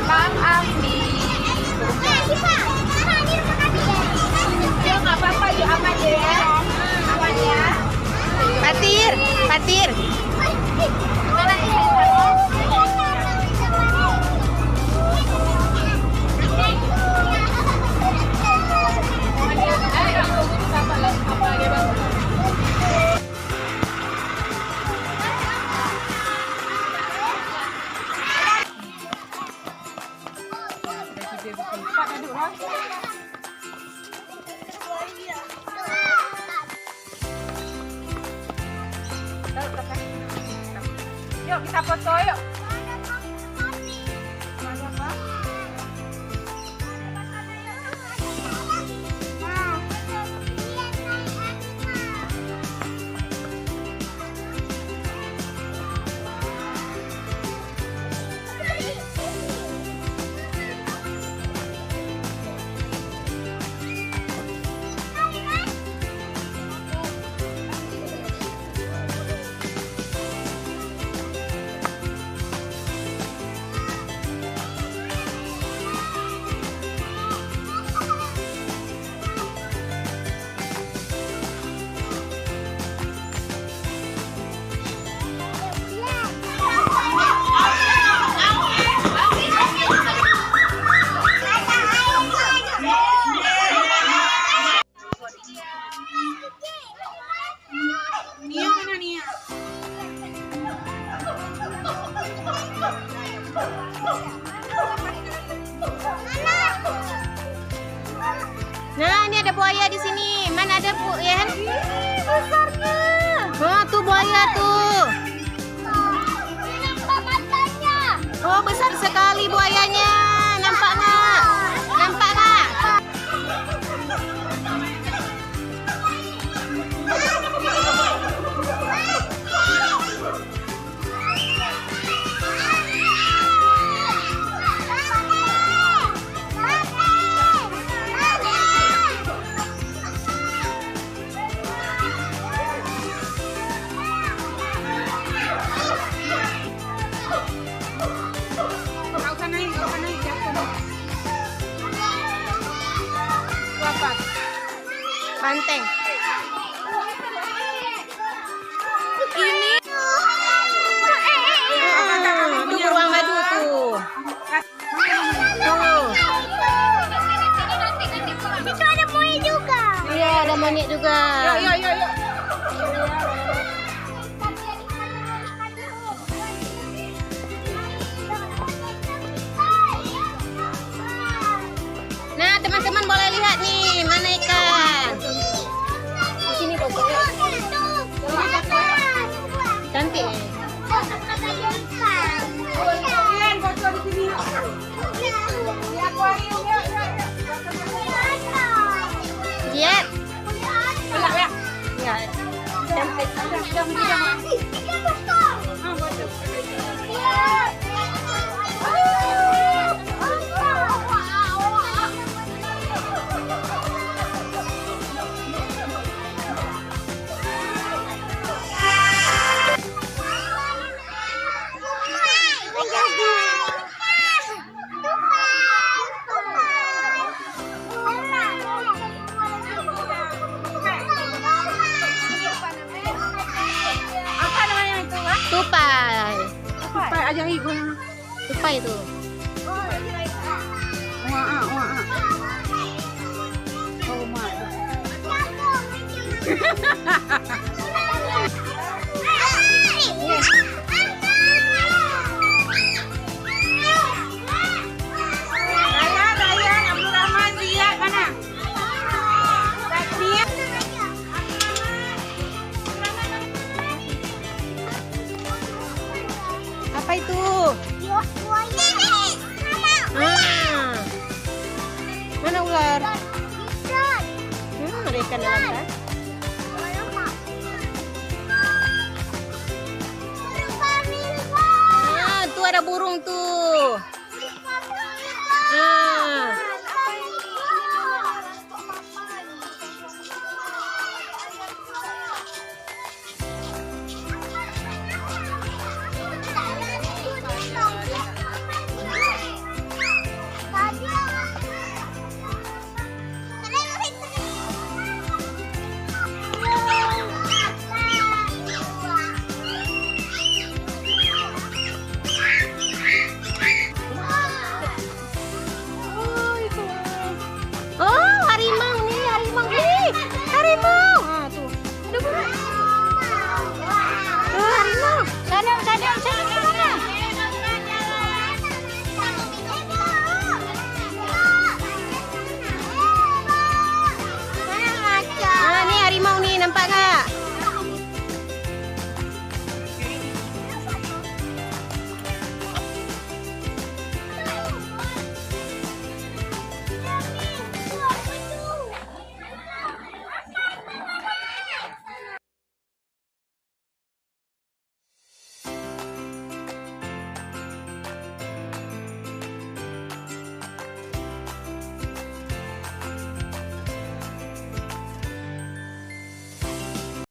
Bang Ambi. Yuk nggak apa-apa, yuk aman ya. Aman ya. Patir, Patir. Mana ini? Yuk kita foto yuk. Mana Pak? Nah, ini ada buaya di sini. Mana ada Bu Yan? Besarnya. Oh, tuh buaya tuh. Oh, besar sekali buayanya. Nampak nggak? Nampak nggak? Banteng. Ini itu beruang madu tuh. Tuh. Itu ada monyet juga. Iya, ada monyet juga. Yuk. Nah, teman-teman boleh lihat nih, mana ikan. Di sini foto. Cantik. Lihat. Ya. Cantik. Tupai. Tupai aja ibu. Tupai itu. Apa itu? Mana ular? Ada ikan dalam kan?